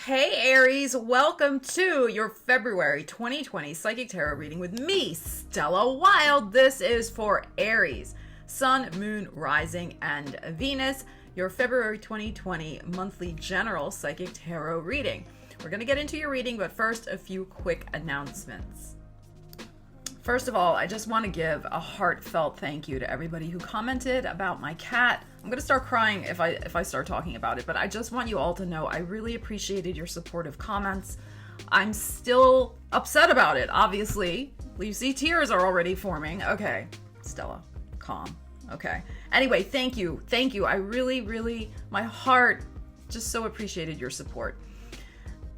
Hey Aries, welcome to your February 2020 Psychic Tarot reading with me, Stella Wilde. This is for Aries, Sun, Moon, Rising, and Venus, your February 2020 monthly general Psychic Tarot reading. We're going to get into your reading, but first, a few quick announcements. First of all, I just want to give a heartfelt thank you to everybody who commented about my cat. I'm going to start crying if I start talking about it, but I just want you all to know I really appreciated your supportive comments. I'm still upset about it, obviously. You see, tears are already forming. Okay, Stella, calm. Okay. Anyway, thank you. Thank you. I really, my heart just so appreciated your support.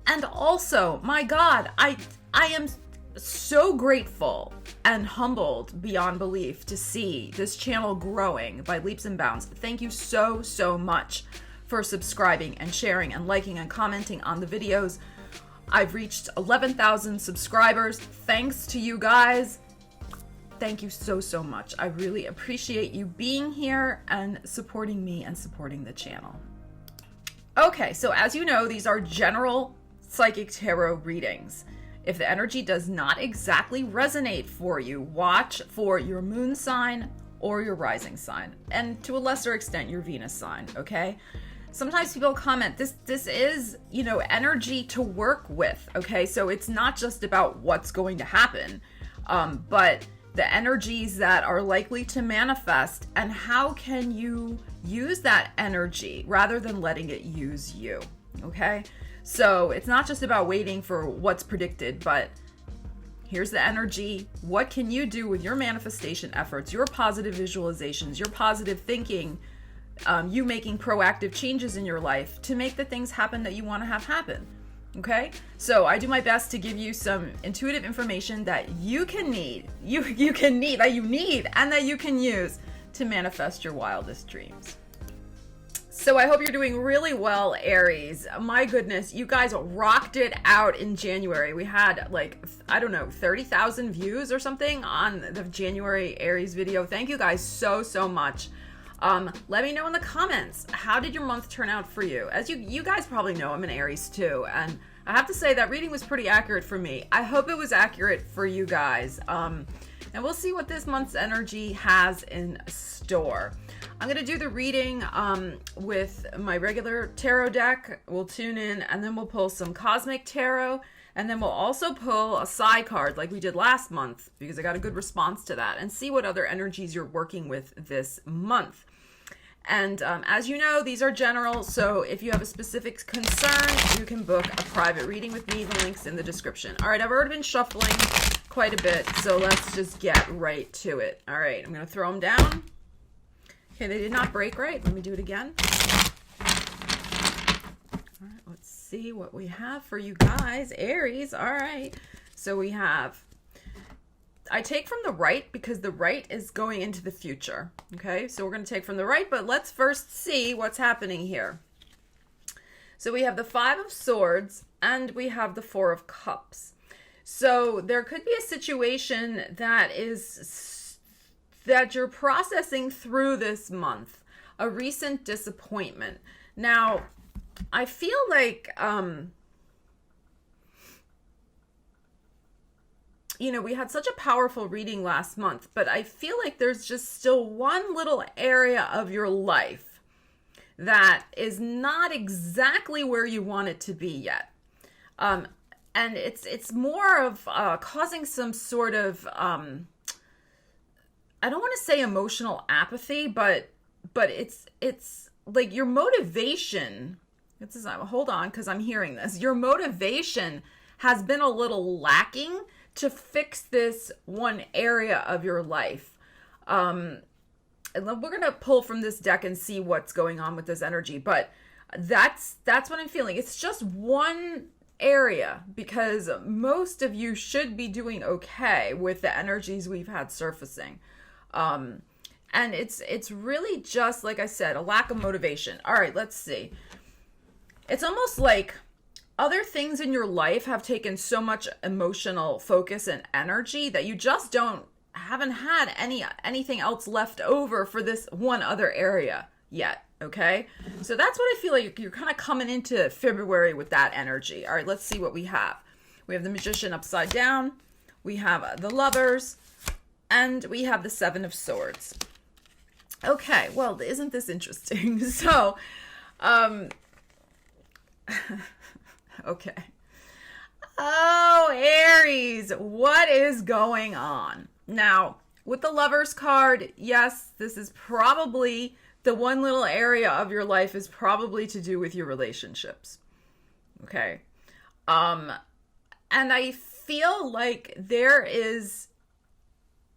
And also, my God, I am so grateful and humbled beyond belief to see this channel growing by leaps and bounds. Thank you so much for subscribing and sharing and liking and commenting on the videos. I've reached 11,000 subscribers. Thanks to you guys. Thank you so much. I really appreciate you being here and supporting me and supporting the channel. Okay, so as you know, these are general Psychic Tarot readings. If the energy does not exactly resonate for you, watch for your moon sign or your rising sign, and to a lesser extent, your Venus sign, okay? Sometimes people comment, this is, energy to work with, okay? So it's not just about what's going to happen, but the energies that are likely to manifest, and how can you use that energy rather than letting it use you, okay? So it's not just about waiting for what's predicted, but here's the energy. What can you do with your manifestation efforts, your positive visualizations, your positive thinking, you making proactive changes in your life to make the things happen that you want to have happen? Okay? So I do my best to give you some intuitive information that you need, and that you can use to manifest your wildest dreams. So I hope you're doing really well, Aries. My goodness, you guys rocked it out in January. We had 30,000 views or something on the January Aries video. Thank you guys so much. Let me know in the comments, how did your month turn out for you? As you guys probably know, I'm an Aries too, and I have to say that reading was pretty accurate for me. I hope it was accurate for you guys. And we'll see what this month's energy has in store. I'm going to do the reading with my regular tarot deck. We'll tune in, and then we'll pull some cosmic tarot, and then we'll also pull a psi card like we did last month, because I got a good response to that, and see what other energies you're working with this month. And as you know, these are general, so if you have a specific concern, you can book a private reading with me. The link's in the description. All right, I've already been shuffling quite a bit, so let's just get right to it. All right, I'm going to throw them down. Okay, they did not break right. Let me do it again. All right, let's see what we have for you guys. Aries, all right. So we have, I take from the right because the right is going into the future. Okay, so we're going to take from the right, but let's first see what's happening here. So we have the Five of Swords and we have the Four of Cups. So there could be a situation that you're processing through this month, a recent disappointment. Now, I feel like, we had such a powerful reading last month, but I feel like there's just still one little area of your life that is not exactly where you want it to be yet. And it's more of causing some sort of, I don't want to say emotional apathy, but it's like your motivation. Hold on, because I'm hearing this. Your motivation has been a little lacking to fix this one area of your life. And we're going to pull from this deck and see what's going on with this energy. But that's what I'm feeling. It's just one area, because most of you should be doing okay with the energies we've had surfacing. And it's really just, like I said, a lack of motivation. All right, let's see. It's almost like other things in your life have taken so much emotional focus and energy that you just haven't had anything else left over for this one other area yet. Okay, so that's what I feel like you're kind of coming into February with that energy. All right, let's see what we have. We have the Magician upside down, we have the Lovers, and we have the Seven of Swords. Okay, well, isn't this interesting? So, okay. Oh, Aries, what is going on? Now, with the Lovers card, yes, this is probably the one little area of your life is probably to do with your relationships. Okay. And I feel like there is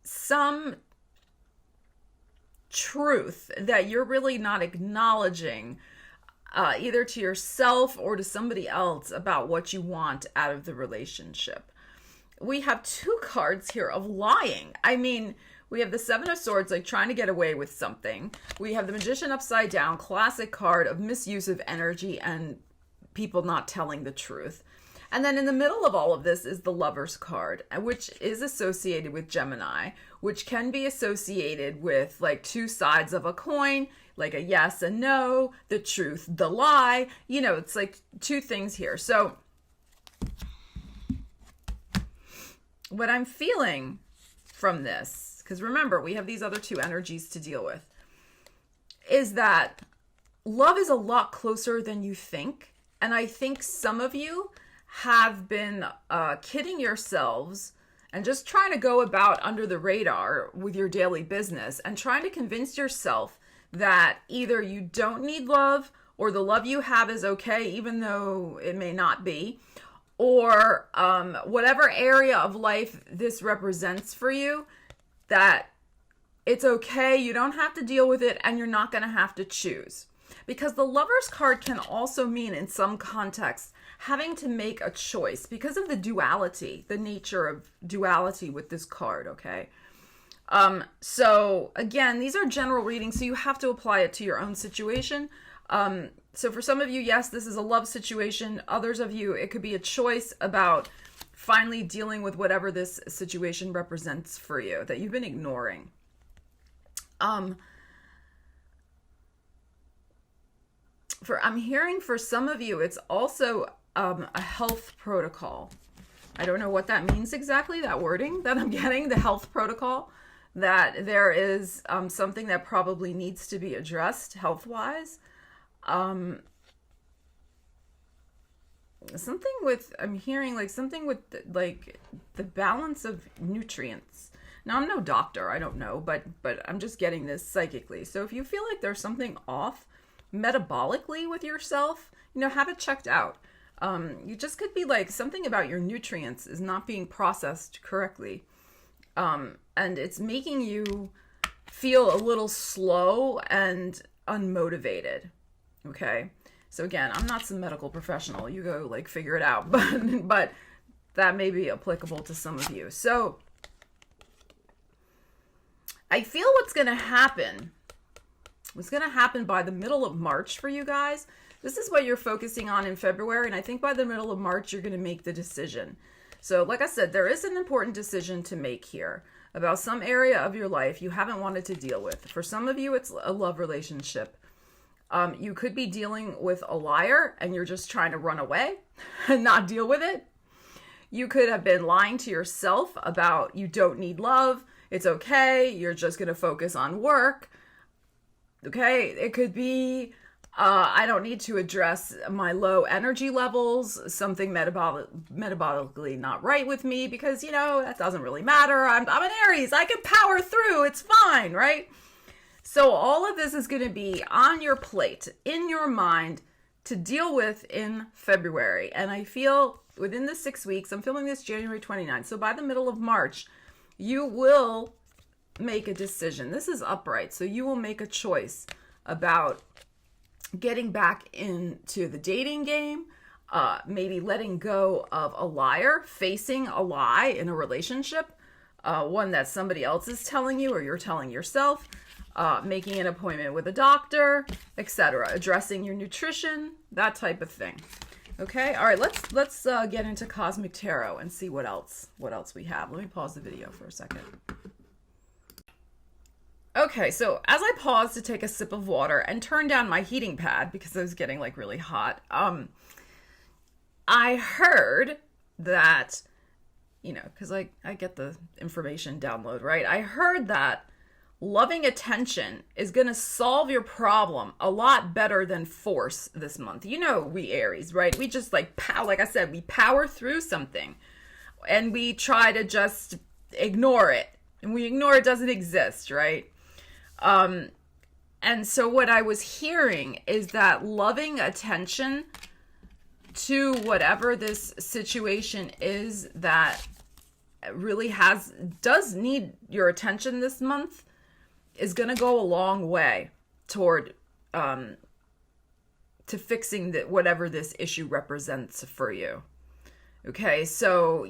some truth that you're really not acknowledging either to yourself or to somebody else about what you want out of the relationship. We have two cards here of lying. I mean, we have the Seven of Swords, like trying to get away with something. We have the Magician upside down, classic card of misuse of energy and people not telling the truth. And then in the middle of all of this is the Lovers card, which is associated with Gemini, which can be associated with like two sides of a coin, like a yes and no, the truth, the lie. You know, it's like two things here. So what I'm feeling from this, because remember, we have these other two energies to deal with, is that love is a lot closer than you think. And I think some of you have been kidding yourselves and just trying to go about under the radar with your daily business and trying to convince yourself that either you don't need love or the love you have is okay, even though it may not be, or whatever area of life this represents for you, that it's okay, you don't have to deal with it, and you're not going to have to choose. Because the Lovers card can also mean, in some contexts, having to make a choice because of the duality, the nature of duality with this card, okay? So again, these are general readings, so you have to apply it to your own situation. So for some of you, yes, this is a love situation. Others of you, it could be a choice about finally dealing with whatever this situation represents for you that you've been ignoring. I'm hearing for some of you, it's also a health protocol. I don't know what that means exactly, that wording that I'm getting, the health protocol, that there is something that probably needs to be addressed health-wise. Something with, I'm hearing like something with like the balance of nutrients. Now, I'm no doctor, I don't know, but I'm just getting this psychically. So if you feel like there's something off metabolically with yourself, you know, have it checked out. You just could be like something about your nutrients is not being processed correctly. And it's making you feel a little slow and unmotivated. Okay. So again, I'm not some medical professional. You go like figure it out, but that may be applicable to some of you. So I feel what's going to happen by the middle of March for you guys. This is what you're focusing on in February. And I think by the middle of March, you're going to make the decision. So like I said, there is an important decision to make here about some area of your life you haven't wanted to deal with. For some of you, it's a love relationship. You could be dealing with a liar and you're just trying to run away and not deal with it. You could have been lying to yourself about you don't need love. It's okay. You're just going to focus on work. Okay. It could be, I don't need to address my low energy levels, something metabolically not right with me because, you know, that doesn't really matter. I'm an Aries. I can power through. It's fine. Right. So all of this is going to be on your plate, in your mind, to deal with in February. And I feel within the 6 weeks, I'm filming this January 29th. So by the middle of March, you will make a decision. This is upright. So you will make a choice about getting back into the dating game, maybe letting go of a liar, facing a lie in a relationship, one that somebody else is telling you or you're telling yourself. Making an appointment with a doctor, etc. Addressing your nutrition, that type of thing. Okay, all right. Let's get into Cosmic Tarot and see what else we have. Let me pause the video for a second. Okay, so as I paused to take a sip of water and turn down my heating pad because it was getting like really hot, I heard that, because I get the information download, right? I heard that loving attention is going to solve your problem a lot better than force this month. We Aries, right? We just like I said, we power through something and we try to just ignore it. And we ignore it doesn't exist, right? And so what I was hearing is that loving attention to whatever this situation is that really does need your attention this month is going to go a long way toward to fixing whatever this issue represents for you. Okay, so,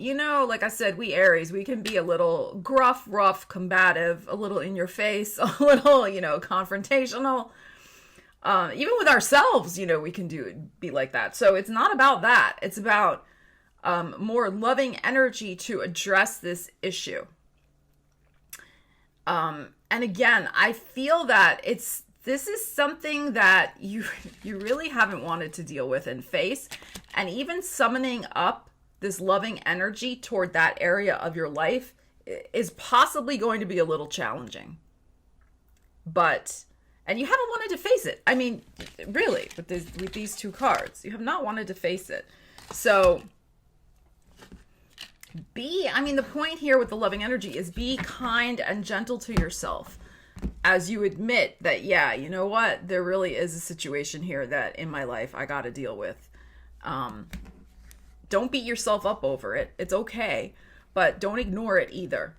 like I said, we Aries, we can be a little gruff, rough, combative, a little in your face, a little, confrontational. Even with ourselves, we can be like that. So it's not about that. It's about more loving energy to address this issue. And again, I feel that this is something that you really haven't wanted to deal with and face. And even summoning up this loving energy toward that area of your life is possibly going to be a little challenging. And you haven't wanted to face it. I mean, really, with these two cards, you have not wanted to face it. So the point here with the loving energy is be kind and gentle to yourself as you admit that, yeah, you know what? There really is a situation here that in my life I got to deal with. Don't beat yourself up over it. It's okay, but don't ignore it either.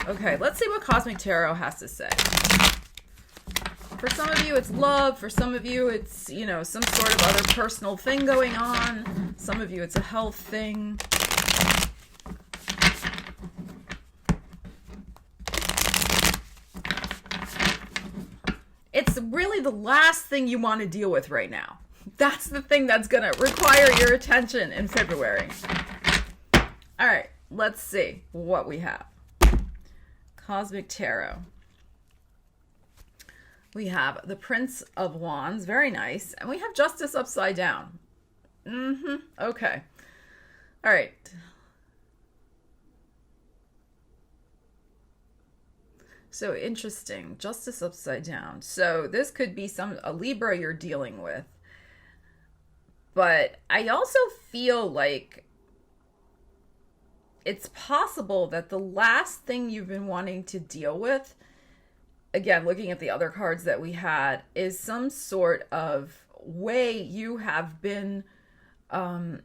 Okay, let's see what Cosmic Tarot has to say. For some of you, it's love. For some of you, it's, some sort of other personal thing going on. Some of you, it's a health thing. It's really the last thing you want to deal with right now. That's the thing that's going to require your attention in February. All right, let's see what we have. Cosmic Tarot. We have the Prince of Wands, very nice. And we have Justice upside down. Okay. All right. So interesting. Justice upside down. So this could be a Libra you're dealing with. But I also feel like it's possible that the last thing you've been wanting to deal with, again, looking at the other cards that we had, is some sort of way you have been, I'm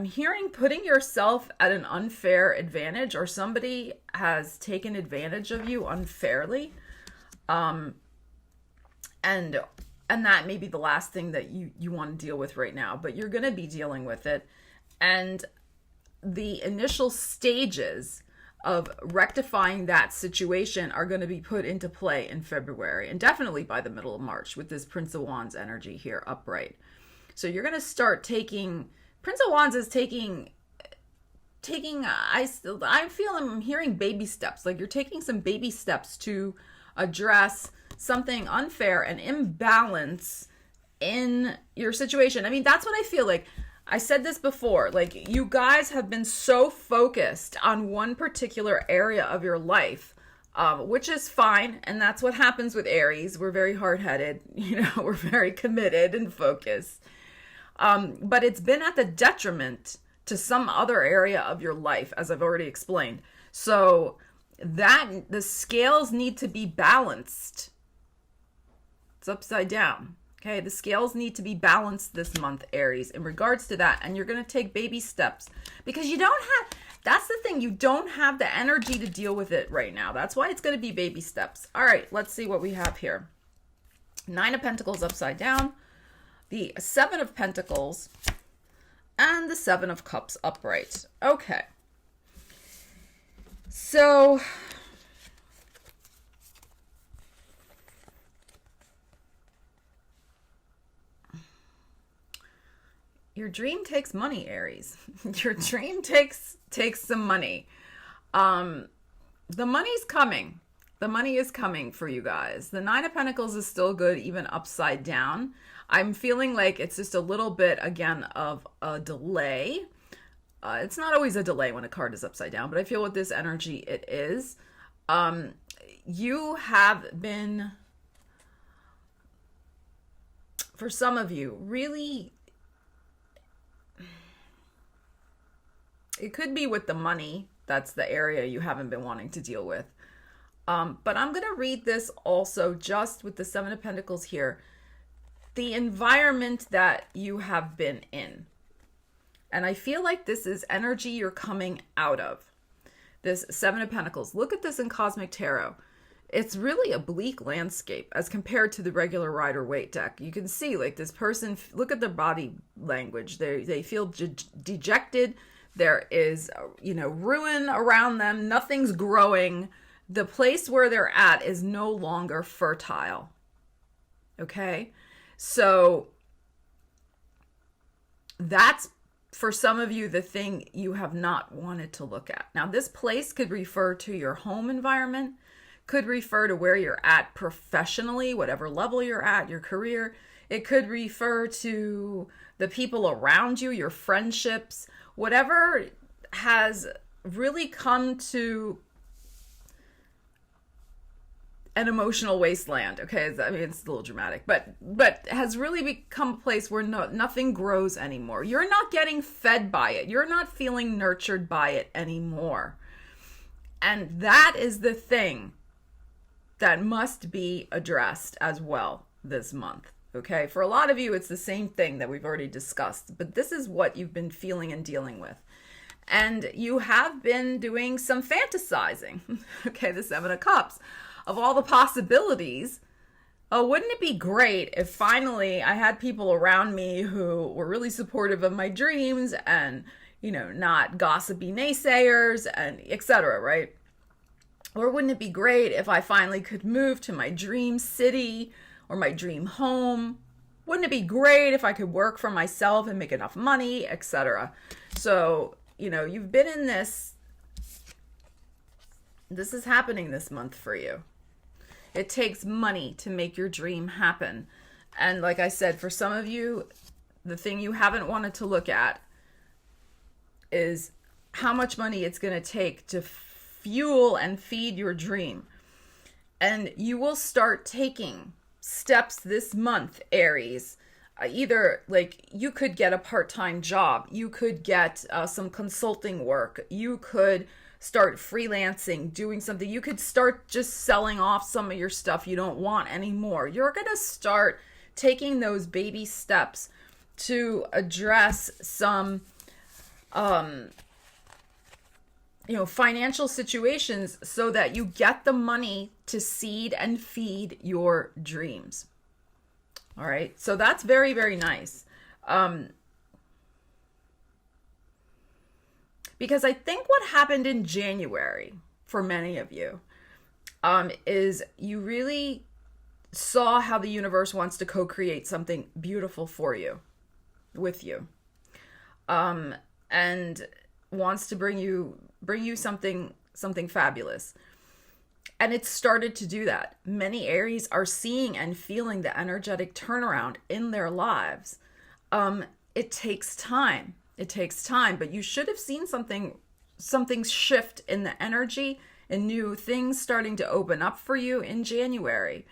hearing putting yourself at an unfair advantage, or somebody has taken advantage of you unfairly. And that may be the last thing that you want to deal with right now, but you're going to be dealing with it. And the initial stages of rectifying that situation are going to be put into play in February, and definitely by the middle of March with this Prince of Wands energy here upright. So you're going to start Prince of Wands is taking, I'm hearing baby steps. Like you're taking some baby steps to address something unfair and imbalance in your situation. That's what I feel like. I said this before, like you guys have been so focused on one particular area of your life, which is fine. And that's what happens with Aries. We're very hard-headed, we're very committed and focused. But it's been at the detriment to some other area of your life, as I've already explained. So the scales need to be balanced. It's upside down. Okay, the scales need to be balanced this month, Aries, in regards to that. And you're going to take baby steps because that's the thing, you don't have the energy to deal with it right now. That's why it's going to be baby steps. All right, let's see what we have here. 9 of Pentacles upside down, the 7 of Pentacles, and the 7 of Cups upright. Okay. So your dream takes money, Aries. Your dream takes some money. the money's coming. The money is coming for you guys. The Nine of Pentacles is still good, even upside down. I'm feeling like it's just a little bit, again, of a delay. It's not always a delay when a card is upside down, but I feel with this energy it is. You have been, for some of you, really, it could be with the money. That's the area you haven't been wanting to deal with. But I'm going to read this also just with the Seven of Pentacles here. The environment that you have been in. And I feel like this is energy you're coming out of. This Seven of Pentacles. Look at this in Cosmic Tarot. It's really a bleak landscape as compared to the regular Rider-Waite deck. You can see like this person, look at their body language. They feel dejected. There is, ruin around them. Nothing's growing. The place where they're at is no longer fertile. Okay? So that's, for some of you, the thing you have not wanted to look at. Now, this place could refer to your home environment, could refer to where you're at professionally, whatever level you're at, your career. It could refer to the people around you, your friendships, whatever has really come to an emotional wasteland. Okay, I mean, it's a little dramatic, but has really become a place where nothing grows anymore. You're not getting fed by it. You're not feeling nurtured by it anymore. And that is the thing that must be addressed as well this month. Okay, for a lot of you, it's the same thing that we've already discussed, but this is what you've been feeling and dealing with. And you have been doing some fantasizing. Okay, the Seven of Cups. Of all the possibilities, wouldn't it be great if finally I had people around me who were really supportive of my dreams and, not gossipy naysayers and etc., right? Or wouldn't it be great if I finally could move to my dream city or my dream home? Wouldn't it be great if I could work for myself and make enough money, etc.? So, you've been in this. This is happening this month for you. It takes money to make your dream happen. And like I said, for some of you, the thing you haven't wanted to look at is how much money it's going to take to fuel and feed your dream. And you will start taking steps this month, Aries. Either like you could get a part-time job. You could get some consulting work. You could start freelancing, doing something. You could start just selling off some of your stuff you don't want anymore. You're going to start taking those baby steps to address some, financial situations so that you get the money to seed and feed your dreams. All right. So that's very, very nice. Because I think what happened in January for many of you is you really saw how the universe wants to co-create something beautiful for you, with you, and wants to bring you something fabulous. And it started to do that. Many Aries are seeing and feeling the energetic turnaround in their lives. It takes time. It takes time, but you should have seen something shift in the energy and new things starting to open up for you in January.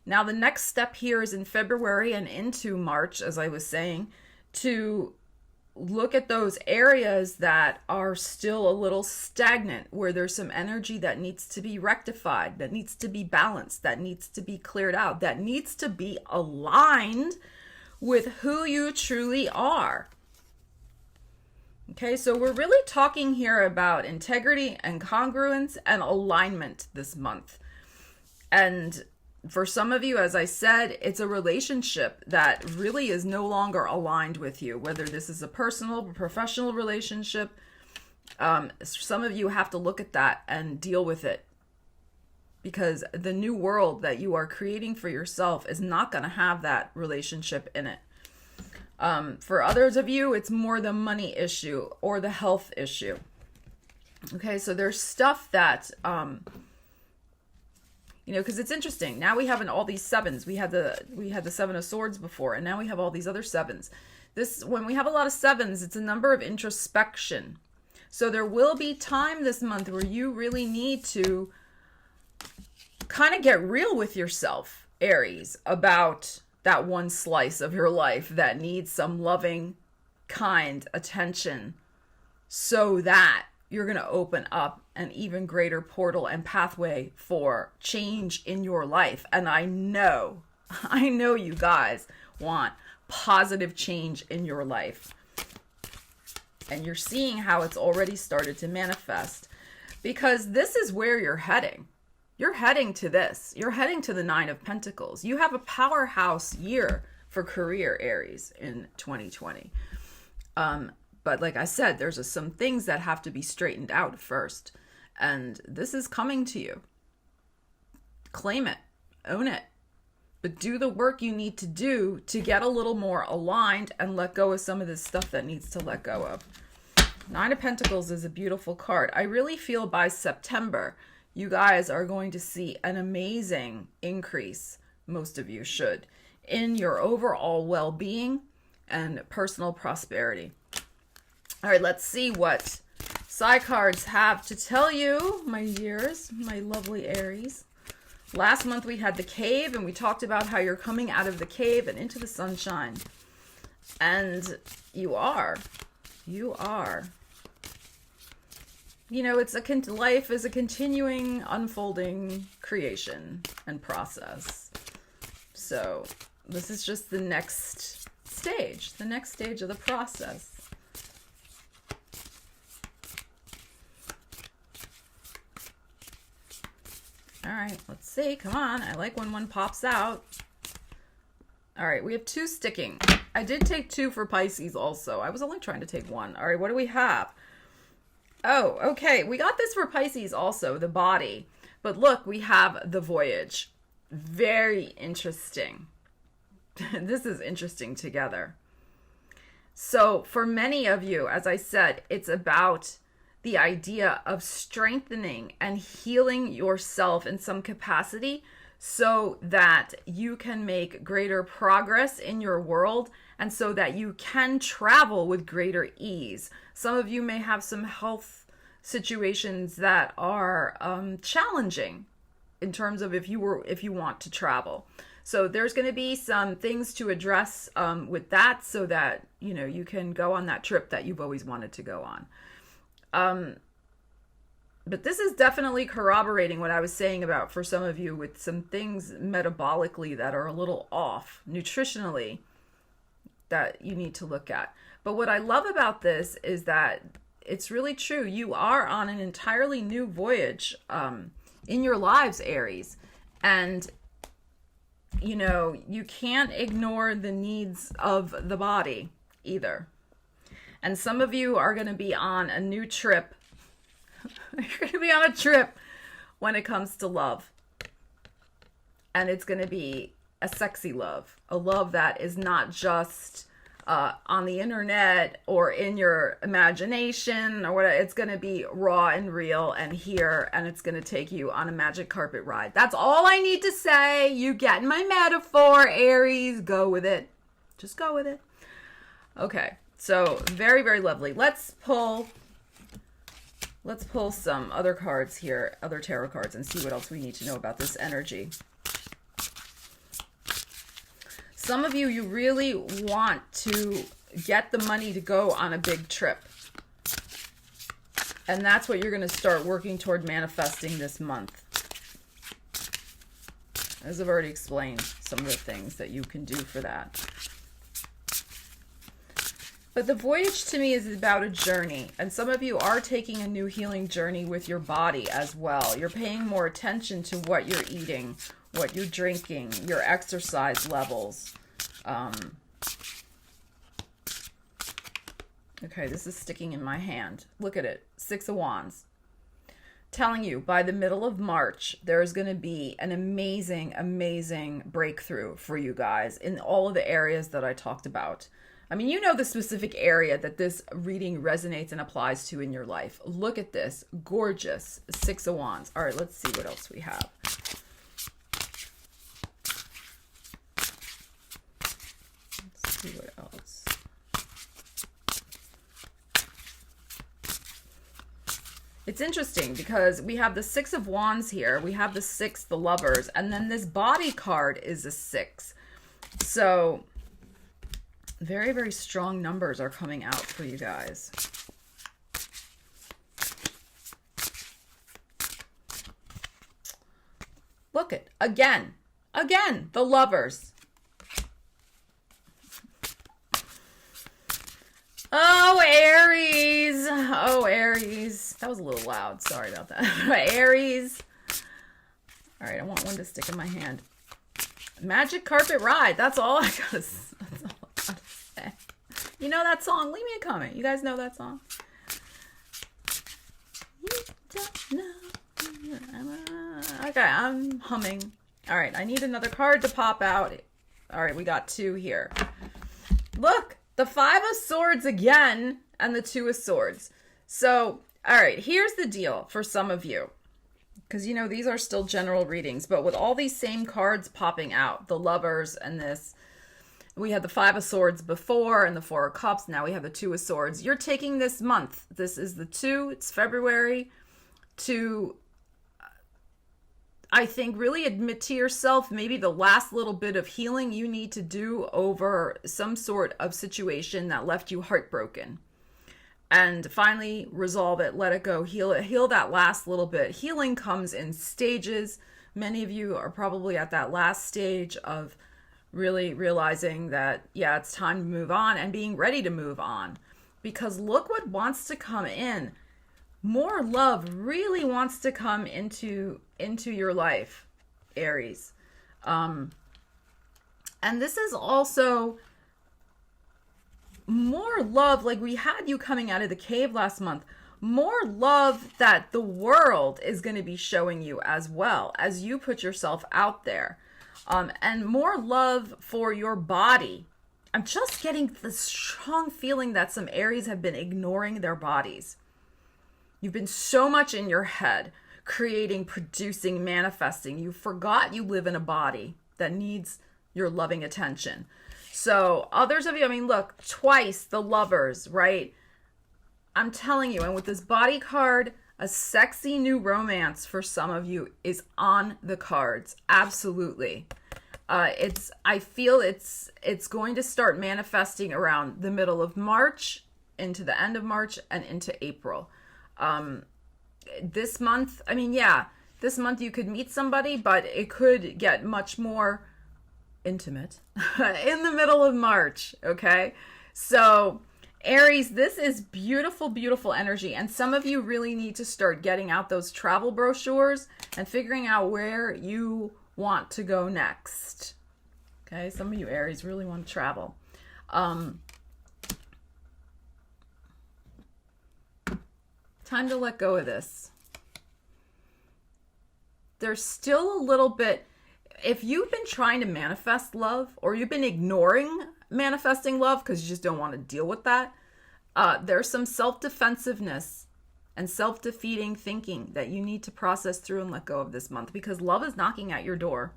Now, the next step here is in February and into March, as I was saying, to look at those areas that are still a little stagnant, where there's some energy that needs to be rectified, that needs to be balanced, that needs to be cleared out, that needs to be aligned with who you truly are. Okay, so we're really talking here about integrity and congruence and alignment this month. And for some of you, as I said, it's a relationship that really is no longer aligned with you, whether this is a personal or professional relationship. Some of you have to look at that and deal with it, because the new world that you are creating for yourself is not going to have that relationship in it. For others of you, it's more the money issue or the health issue. Okay, so there's stuff that, because it's interesting. Now we have all these sevens. We had the Seven of Swords before, and now we have all these other sevens. When we have a lot of sevens, it's a number of introspection. So there will be time this month where you really need to kind of get real with yourself, Aries, about that one slice of your life that needs some loving, kind attention, so that you're going to open up an even greater portal and pathway for change in your life. And I know you guys want positive change in your life. And you're seeing how it's already started to manifest, because this is where you're heading. You're heading to this. You're heading to the Nine of Pentacles. You have a powerhouse year for career, Aries, in 2020. But like I said, there's some things that have to be straightened out first. And this is coming to you. Claim it. Own it. But do the work you need to do to get a little more aligned and let go of some of this stuff that needs to let go of. Nine of Pentacles is a beautiful card. I really feel by September, you guys are going to see an amazing increase, most of you should, in your overall well-being and personal prosperity. All right, let's see what Psy cards have to tell you, my dears, my lovely Aries. Last month we had the cave, and we talked about how you're coming out of the cave and into the sunshine. And you are. Life is a continuing, unfolding creation and process. So this is just the next stage of the process. All right, let's see. Come on. I like when one pops out. All right, we have 2 sticking. I did take 2 for Pisces also. I was only trying to take 1. All right, what do we have? Oh, okay. We got this for Pisces also, the body. But look, we have the voyage. Very interesting. This is interesting together. So for many of you, as I said, it's about the idea of strengthening and healing yourself in some capacity so that you can make greater progress in your world and so that you can travel with greater ease. Some of you may have some health situations that are challenging in terms of if you want to travel. So there's going to be some things to address with that so that, you can go on that trip that you've always wanted to go on. But this is definitely corroborating what I was saying about for some of you with some things metabolically that are a little off nutritionally that you need to look at. But what I love about this is that it's really true. You are on an entirely new voyage in your lives, Aries. And, you can't ignore the needs of the body either. And some of you are going to be on a new trip. You're going to be on a trip when it comes to love. And it's going to be a sexy love. A love that is not just on the internet or in your imagination or whatever. It's going to be raw and real and here. And it's going to take you on a magic carpet ride. That's all I need to say. You get my metaphor, Aries. Go with it. Just go with it. Okay. So very, very lovely. Let's pull some other cards here, other tarot cards, and see what else we need to know about this energy. Some of you really want to get the money to go on a big trip. And that's what you're going to start working toward manifesting this month. As I've already explained, some of the things that you can do for that. But the voyage to me is about a journey. And some of you are taking a new healing journey with your body as well. You're paying more attention to what you're eating, what you're drinking, your exercise levels. Okay, this is sticking in my hand. Look at it. 6 of Wands. Telling you, by the middle of March, there's going to be an amazing, amazing breakthrough for you guys in all of the areas that I talked about. I mean, you know the specific area that this reading resonates and applies to in your life. Look at this. Gorgeous. Six of Wands. All right, let's see what else we have. Let's see what else. It's interesting because we have the Six of Wands here. We have the Six, the Lovers, and then this body card is a 6. So very, very strong numbers are coming out for you guys. Look at, again, the Lovers. Oh, Aries. Oh, Aries. That was a little loud. Sorry about that. Aries. All right, I want one to stick in my hand. Magic Carpet Ride. That's all I gotta say. You know that song? Leave me a comment. You guys know that song? You don't know. Okay, I'm humming. All right, I need another card to pop out. All right, we got 2 here. Look, the 5 of Swords again, and the 2 of Swords. So, all right, here's the deal for some of you. Because, you know, these are still general readings, but with all these same cards popping out, the Lovers and this, we had the 5 of Swords before and the 4 of Cups. Now we have the 2 of Swords. You're taking this month. This is the 2. It's February. To, I think, really admit to yourself maybe the last little bit of healing you need to do over some sort of situation that left you heartbroken. And finally resolve it, let it go, heal it, heal that last little bit. Healing comes in stages. Many of you are probably at that last stage of really realizing that, yeah, it's time to move on and being ready to move on. Because look what wants to come in. More love really wants to come into your life, Aries. And this is also more love, like we had you coming out of the cave last month. More love that the world is going to be showing you as well as you put yourself out there. And more love for your body. I'm just getting the strong feeling that some Aries have been ignoring their bodies. You've been so much in your head, creating, producing, manifesting. You forgot you live in a body that needs your loving attention. So others of you, I mean, look, twice the Lovers, right? I'm telling you, and with this body card, a sexy new romance for some of you is on the cards. Absolutely. I feel it's going to start manifesting around the middle of March, into the end of March, and into April. This month, I mean, yeah, this month you could meet somebody, but it could get much more intimate in the middle of March, okay? So, Aries, this is beautiful, beautiful energy, and some of you really need to start getting out those travel brochures and figuring out where you want to go next. Okay, some of you Aries really want to travel. Time to let go of this. There's still a little bit, if you've been trying to manifest love or you've been ignoring manifesting love because you just don't want to deal with that, there's some self-defensiveness and self-defeating thinking that you need to process through and let go of this month, because love is knocking at your door.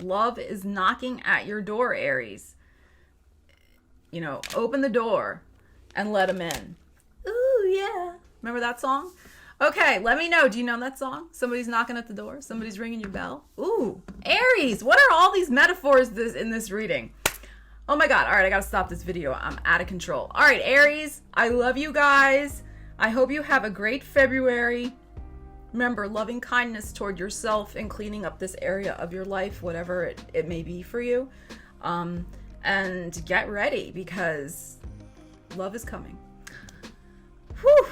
Love is knocking at your door, Aries. You know, open the door and let him in. Ooh, yeah. Remember that song? Okay, let me know. Do you know that song? Somebody's knocking at the door. Somebody's ringing your bell. Ooh, Aries. What are all these metaphors in this reading? Oh my God. All right, I got to stop this video. I'm out of control. All right, Aries, I love you guys. I hope you have a great February. Remember, loving kindness toward yourself and cleaning up this area of your life, whatever it may be for you. And get ready, because love is coming. Whew.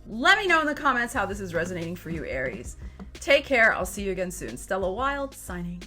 Let me know in the comments how this is resonating for you, Aries. Take care. I'll see you again soon. Stella Wilde signing